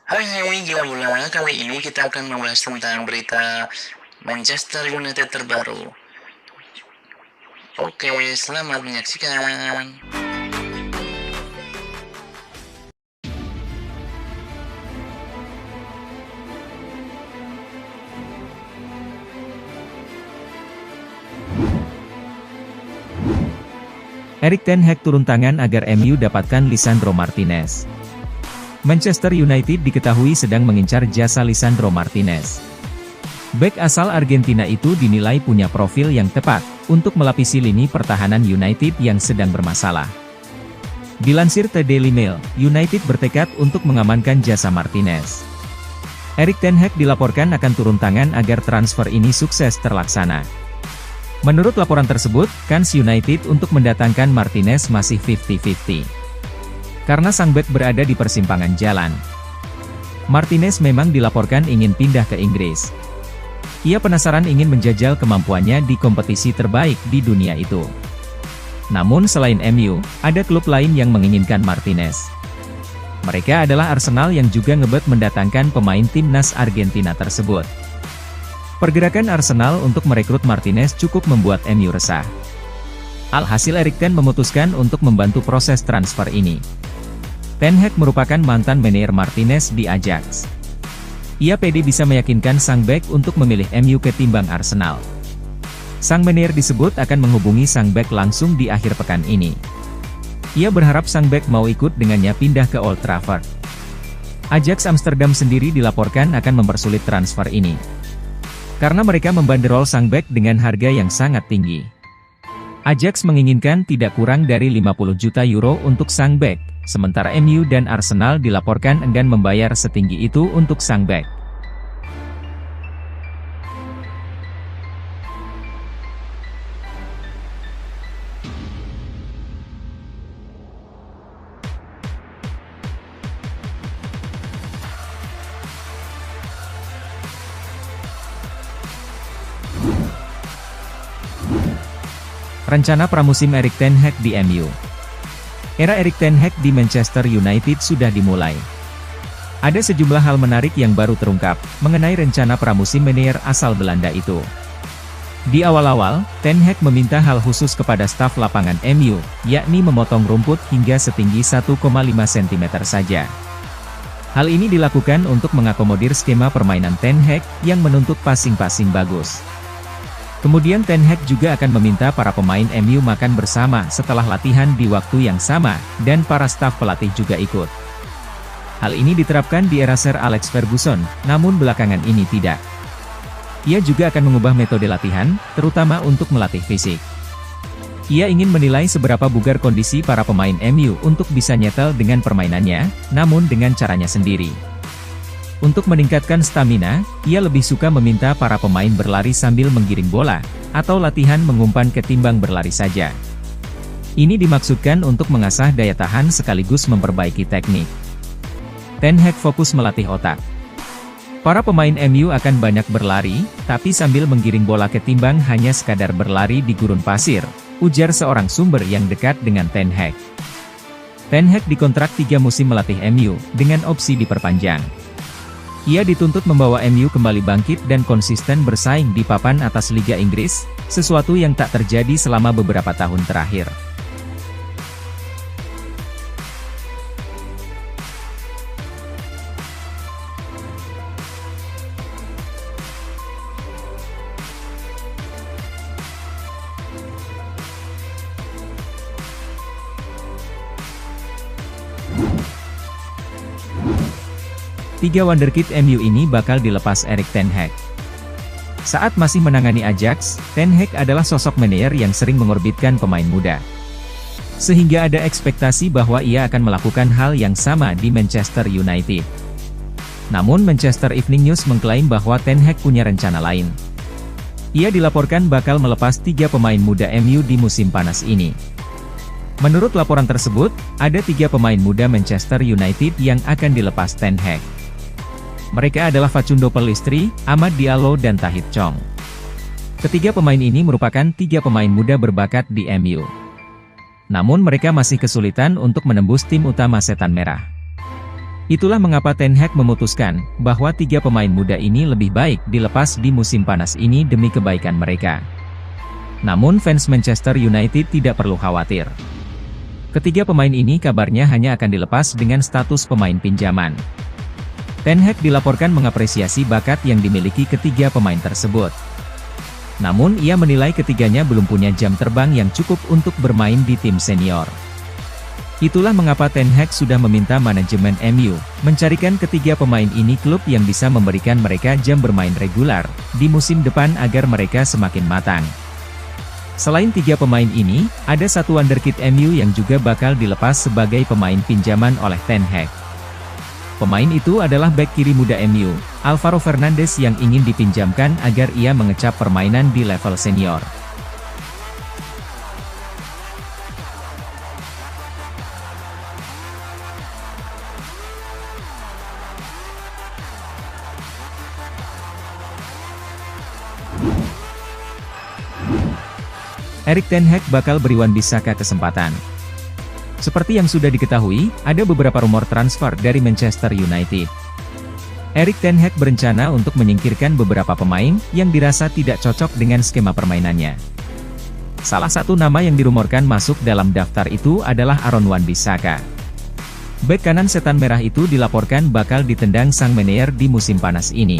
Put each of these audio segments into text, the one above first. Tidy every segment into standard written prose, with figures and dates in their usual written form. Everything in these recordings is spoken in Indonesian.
Hai hai, gila bola. Kali ini kita akan membahas tentang berita Manchester United terbaru. Oke, selamat menyaksikan. Erik ten Hag turun tangan agar MU dapatkan Lisandro Martinez. Manchester United diketahui sedang mengincar jasa Lisandro Martinez. Bek asal Argentina itu dinilai punya profil yang tepat untuk melapisi lini pertahanan United yang sedang bermasalah. Dilansir The Daily Mail, United bertekad untuk mengamankan jasa Martinez. Erik ten Hag dilaporkan akan turun tangan agar transfer ini sukses terlaksana. Menurut laporan tersebut, kans United untuk mendatangkan Martinez masih 50-50. Karena sang bek berada di persimpangan jalan. Martinez memang dilaporkan ingin pindah ke Inggris. Ia penasaran ingin menjajal kemampuannya di kompetisi terbaik di dunia itu. Namun selain MU, ada klub lain yang menginginkan Martinez. Mereka adalah Arsenal yang juga ngebet mendatangkan pemain timnas Argentina tersebut. Pergerakan Arsenal untuk merekrut Martinez cukup membuat MU resah. Alhasil Erik ten memutuskan untuk membantu proses transfer ini. Ten Hag merupakan mantan manajer Martinez di Ajax. Ia pede bisa meyakinkan sang bek untuk memilih MU ketimbang Arsenal. Sang manajer disebut akan menghubungi sang bek langsung di akhir pekan ini. Ia berharap sang bek mau ikut dengannya pindah ke Old Trafford. Ajax Amsterdam sendiri dilaporkan akan mempersulit transfer ini. Karena mereka membanderol sang bek dengan harga yang sangat tinggi. Ajax menginginkan tidak kurang dari 50 juta euro untuk sang bek, sementara MU dan Arsenal dilaporkan enggan membayar setinggi itu untuk sang bek. Rencana pramusim Erik ten Hag di MU. Era Erik ten Hag di Manchester United sudah dimulai. Ada sejumlah hal menarik yang baru terungkap, mengenai rencana pramusim manajer asal Belanda itu. Di awal-awal, Ten Hag meminta hal khusus kepada staf lapangan MU, yakni memotong rumput hingga setinggi 1,5 cm saja. Hal ini dilakukan untuk mengakomodir skema permainan Ten Hag, yang menuntut passing-passing bagus. Kemudian Ten Hag juga akan meminta para pemain MU makan bersama setelah latihan di waktu yang sama, dan para staf pelatih juga ikut. Hal ini diterapkan di era Sir Alex Ferguson, namun belakangan ini tidak. Ia juga akan mengubah metode latihan, terutama untuk melatih fisik. Ia ingin menilai seberapa bugar kondisi para pemain MU untuk bisa nyetel dengan permainannya, namun dengan caranya sendiri. Untuk meningkatkan stamina, ia lebih suka meminta para pemain berlari sambil menggiring bola, atau latihan mengumpan ketimbang berlari saja. Ini dimaksudkan untuk mengasah daya tahan sekaligus memperbaiki teknik. Ten Hag fokus melatih otak. Para pemain MU akan banyak berlari, tapi sambil menggiring bola ketimbang hanya sekadar berlari di gurun pasir, ujar seorang sumber yang dekat dengan Ten Hag. Ten Hag dikontrak 3 musim melatih MU, dengan opsi diperpanjang. Ia dituntut membawa MU kembali bangkit dan konsisten bersaing di papan atas Liga Inggris, sesuatu yang tak terjadi selama beberapa tahun terakhir. Tiga wonderkid MU ini bakal dilepas Erik ten Hag. Saat masih menangani Ajax, Ten Hag adalah sosok manajer yang sering mengorbitkan pemain muda. Sehingga ada ekspektasi bahwa ia akan melakukan hal yang sama di Manchester United. Namun Manchester Evening News mengklaim bahwa Ten Hag punya rencana lain. Ia dilaporkan bakal melepas 3 pemain muda MU di musim panas ini. Menurut laporan tersebut, ada 3 pemain muda Manchester United yang akan dilepas Ten Hag. Mereka adalah Facundo Pellistri, Amad Diallo dan Tahith Chong. Ketiga pemain ini merupakan 3 pemain muda berbakat di MU. Namun mereka masih kesulitan untuk menembus tim utama Setan Merah. Itulah mengapa Ten Hag memutuskan bahwa 3 pemain muda ini lebih baik dilepas di musim panas ini demi kebaikan mereka. Namun fans Manchester United tidak perlu khawatir. Ketiga pemain ini kabarnya hanya akan dilepas dengan status pemain pinjaman. Ten Hag dilaporkan mengapresiasi bakat yang dimiliki ketiga pemain tersebut. Namun ia menilai ketiganya belum punya jam terbang yang cukup untuk bermain di tim senior. Itulah mengapa Ten Hag sudah meminta manajemen MU mencarikan ketiga pemain ini klub yang bisa memberikan mereka jam bermain regular di musim depan agar mereka semakin matang. Selain 3 pemain ini, ada satu wonderkid MU yang juga bakal dilepas sebagai pemain pinjaman oleh Ten Hag. Pemain itu adalah bek kiri muda MU, Alvaro Fernandes yang ingin dipinjamkan agar ia mengecap permainan di level senior. Erik ten Hag bakal beri Wan-Bissaka kesempatan. Seperti yang sudah diketahui, ada beberapa rumor transfer dari Manchester United. Erik ten Hag berencana untuk menyingkirkan beberapa pemain yang dirasa tidak cocok dengan skema permainannya. Salah satu nama yang dirumorkan masuk dalam daftar itu adalah Aaron Wan-Bissaka. Bek kanan setan merah itu dilaporkan bakal ditendang sang Meneer di musim panas ini.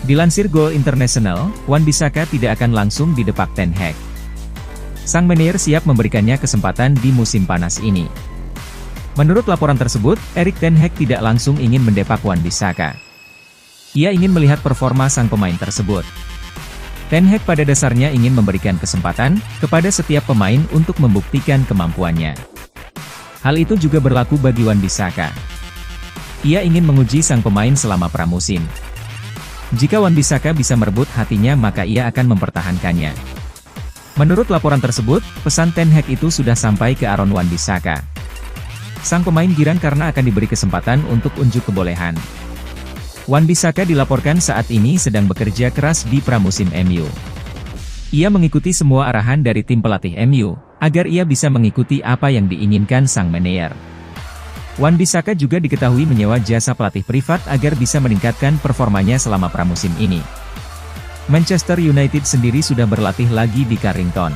Dilansir Goal International, Wan-Bissaka tidak akan langsung didepak Ten Hag. Sang Meneer siap memberikannya kesempatan di musim panas ini. Menurut laporan tersebut, Erik ten Hag tidak langsung ingin mendepak Wan-Bissaka. Ia ingin melihat performa sang pemain tersebut. Ten Hag pada dasarnya ingin memberikan kesempatan kepada setiap pemain untuk membuktikan kemampuannya. Hal itu juga berlaku bagi Wan-Bissaka. Ia ingin menguji sang pemain selama pramusim. Jika Wan-Bissaka bisa merebut hatinya maka ia akan mempertahankannya. Menurut laporan tersebut, pesan Ten Hag itu sudah sampai ke Aaron Wan-Bissaka. Sang pemain girang karena akan diberi kesempatan untuk unjuk kebolehan. Wan-Bissaka dilaporkan saat ini sedang bekerja keras di pramusim MU. Ia mengikuti semua arahan dari tim pelatih MU, agar ia bisa mengikuti apa yang diinginkan sang Meneer. Wan-Bissaka juga diketahui menyewa jasa pelatih privat agar bisa meningkatkan performanya selama pramusim ini. Manchester United sendiri sudah berlatih lagi di Carrington.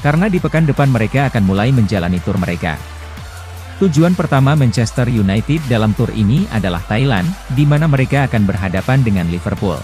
Karena di pekan depan mereka akan mulai menjalani tur mereka. Tujuan pertama Manchester United dalam tur ini adalah Thailand, di mana mereka akan berhadapan dengan Liverpool.